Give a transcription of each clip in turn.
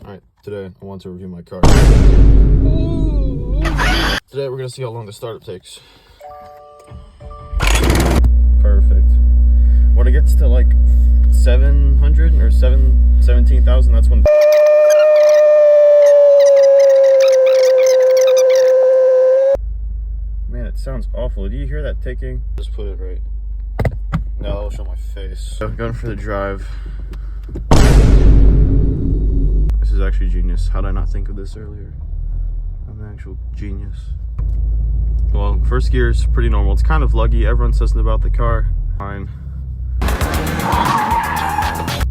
Alright, today I want to review my car. Today we're gonna see how long the startup takes. Perfect. When it gets to like 700 or 17,000, that's when. Man, it sounds awful. Do you hear that ticking? Just put it right. No, I'll show my face. So, going for the drive. This is actually genius. How did I not think of this earlier? I'm an actual genius. Well, first gear is pretty normal. It's kind of luggy. Everyone says that about the car. Fine.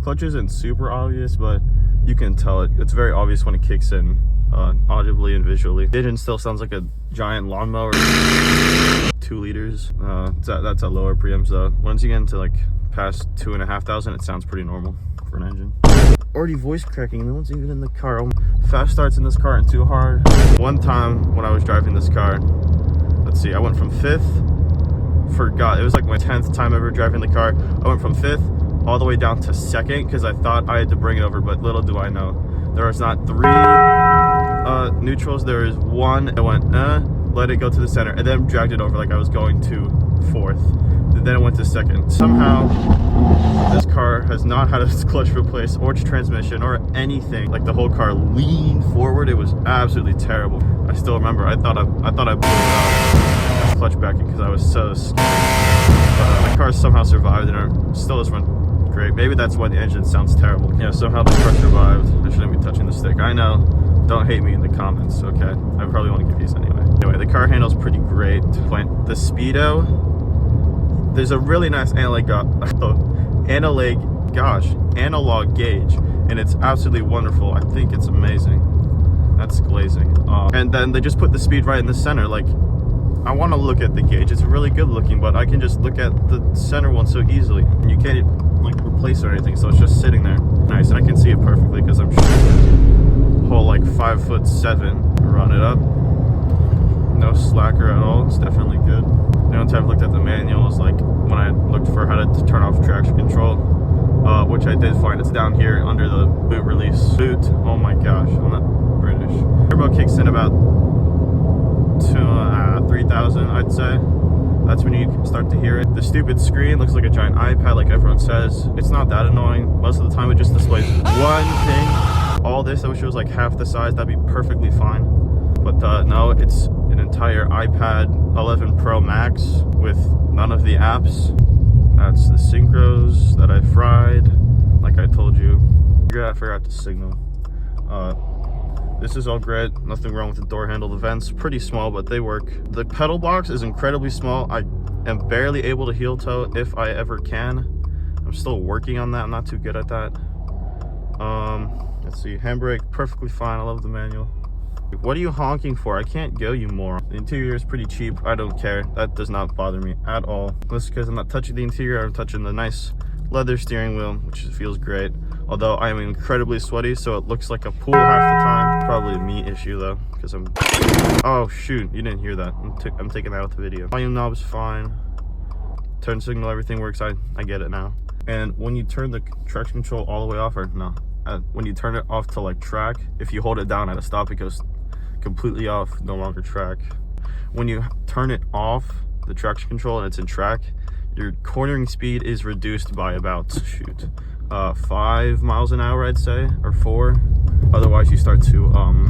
Clutch isn't super obvious, but you can tell it. It's very obvious when it kicks in, audibly and visually. The engine still sounds like a giant lawnmower. 2 liters. That's at lower preamps though. Once you get into like past 2,500, it sounds pretty normal for an engine. Already voice cracking, no one's even in the car. Fast starts in this car and too hard. One time when I was driving this car, let's see, I went from 5th, forgot, it was like my 10th time ever driving the car. I went from 5th all the way down to 2nd because I thought I had to bring it over, but little do I know. There was not 3 neutrals, there is 1. I went, let it go to the center, and then dragged it over like I was going to 4th. Then it went to 2nd. Somehow, this car has not had its clutch replaced or its transmission or anything. Like the whole car leaned forward. It was absolutely terrible. I still remember. I thought I blew it out. Clutch backing because I was so scared. But the car somehow survived and it still does run great. Maybe that's why the engine sounds terrible. Yeah, somehow the car survived. I shouldn't be touching the stick. I know. Don't hate me in the comments, okay? I probably won't get views anyway. Anyway, the car handles pretty great. The speedo. There's a really nice analog gauge, and it's absolutely wonderful. I think it's amazing. That's glazing. And then they just put the speed right in the center. Like, I want to look at the gauge. It's really good looking, but I can just look at the center one so easily. And you can't like replace it or anything, so it's just sitting there. Nice, and I can see it perfectly because I'm sure whole like 5'7". Run it up. No slacker at all. It's definitely good. The only time I've looked at the manual is like when I looked for how to turn off traction control, which I did find. It's down here under the boot release. Boot. Oh my gosh, I'm not British. Turbo kicks in about 3,000, I'd say. That's when you can start to hear it. The stupid screen looks like a giant iPad, like everyone says. It's not that annoying. Most of the time, it just displays one thing. All this, I wish it was like half the size. That'd be perfectly fine. But no, it's an entire iPad 11 Pro Max with none of the apps. That's the synchros that I fried, like I told you. I forgot to signal. This is all great. Nothing wrong with the door handle. The vents pretty small, but they work. The pedal box is incredibly small. I am barely able to heel toe if I ever can. I'm still working on that. I'm not too good at that. Let's see. Handbrake, perfectly fine. I love the manual. What are you honking for? I can't go, you moron. The interior is pretty cheap. I don't care. That does not bother me at all. That's because I'm not touching the interior. I'm touching the nice leather steering wheel, which feels great. Although I am incredibly sweaty, so it looks like a pool half the time. Probably a me issue though, because I'm... Oh shoot, you didn't hear that. I'm taking that out of the video. Volume knob's fine. Turn signal, everything works. I get it now. And when you turn the traction control all the way off, or no, when you turn it off to like track, if you hold it down at a stop, it goes completely off, no longer track. When you turn it off, the traction control, and it's in track, your cornering speed is reduced by about 5 miles an hour, I'd say, or 4. Otherwise you start to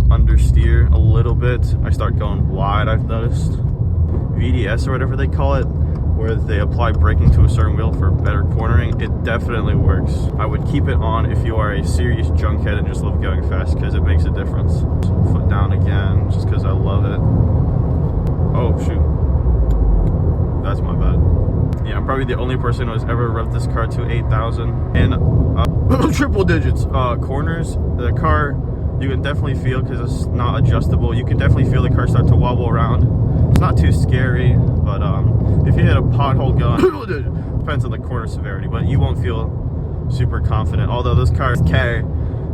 understeer a little bit. I start going wide, I've noticed. VDS or whatever they call it, where they apply braking to a certain wheel for better cornering, it definitely works. I would keep it on if you are a serious junkhead and just love going fast, because it makes a difference. Foot down again, just because I love it. Oh shoot, that's my bad. Yeah, I'm probably the only person who has ever revved this car to 8,000 and triple digits. Corners, the car, you can definitely feel, because it's not adjustable, you can definitely feel the car start to wobble around. It's not too scary, but if you hit a pothole going, depends on the corner severity, but you won't feel super confident. Although this car's K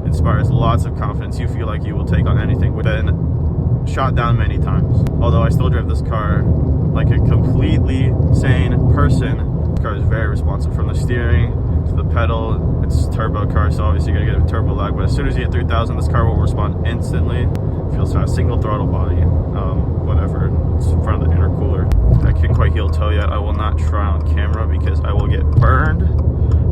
inspires lots of confidence. You feel like you will take on anything. We've been shot down many times. Although I still drive this car like a completely sane person. This car is very responsive, from the steering the pedal. It's turbo car, so obviously you're gonna get a turbo lag, but as soon as you hit 3,000, this car will respond instantly. Feels fast. Single throttle body, whatever. It's in front of the intercooler. I can't quite heel toe yet. I will not try on camera because I will get burned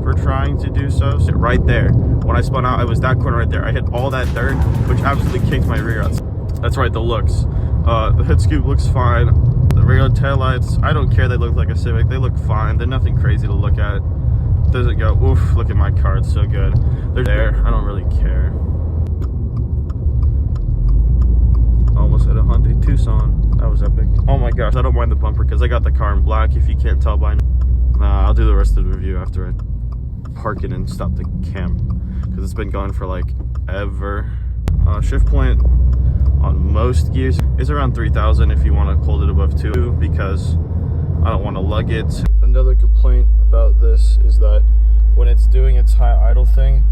for trying to do so. So right there, when I spun out, I was that corner right there. I hit all that dirt, which absolutely kicked my rear out. That's right, the looks. The hood scoop looks fine. The rear taillights, I don't care. They look like a Civic. They look fine. They're nothing crazy to look at. Doesn't go, oof, look at my car, it's so good. They're there, I don't really care. Almost hit a Hyundai Tucson. That was epic. Oh my gosh, I don't mind the bumper because I got the car in black, if you can't tell by now. I'll do the rest of the review after I park it and stop the cam, because it's been going for like ever. Shift point on most gears is around 3,000 if you want to hold it above 2, because I don't want to lug it. Another complaint about this is that when it's doing its high idle thing,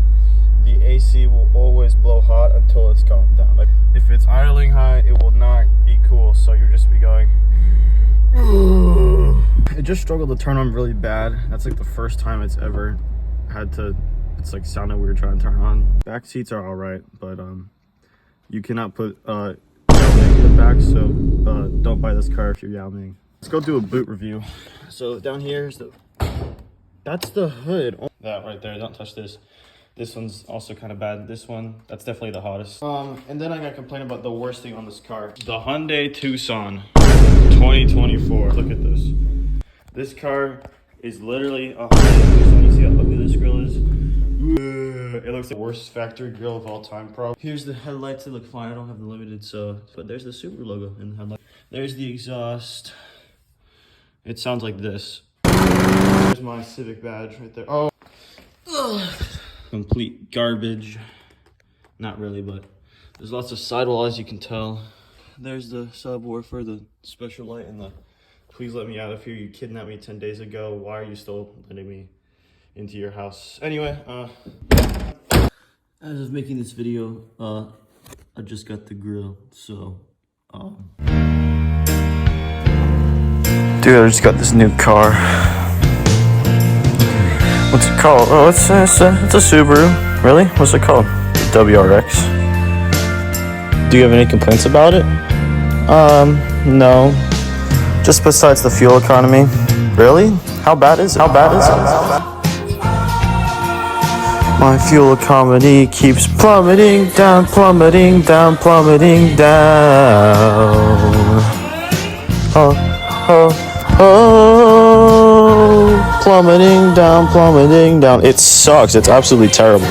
the AC will always blow hot until it's calmed down. Like if it's idling high, it will not be cool, so you'll just be going. It just struggled to turn on really bad. That's like the first time it's ever had to. It's like sounded weird trying to turn on. Back seats are all right, but you cannot put Yao Ming in the back, so don't buy this car if you're Yao Ming. Let's go do a boot review. So down here is that's the hood. That right there, don't touch this. This one's also kind of bad. This one, that's definitely the hottest. And then I got to complain about the worst thing on this car. The Hyundai Tucson 2024. Look at this. This car is literally a Hyundai Tucson. You see how ugly this grill is? It looks like the worst factory grill of all time, probably. Here's the headlights. They look fine. I don't have the limited, so. But there's the Subaru logo in the headlight. There's the exhaust. It sounds like this. There's my Civic badge right there. Oh. Ugh. Complete garbage. Not really, but there's lots of sidewall, as you can tell. There's the subwoofer, the special light, and the please let me out of here. You kidnapped me 10 days ago. Why are you still letting me into your house? Anyway, as of making this video, I just got the grill, so dude, I just got this new car. What's it called? Oh, it's a Subaru. Really? What's it called? The WRX. Do you have any complaints about it? No. Just besides the fuel economy. Really? How bad is it? How bad is it? My fuel economy keeps plummeting down, plummeting down, plummeting down. Oh, oh, oh. Plummeting down, plummeting down. It sucks. It's absolutely terrible.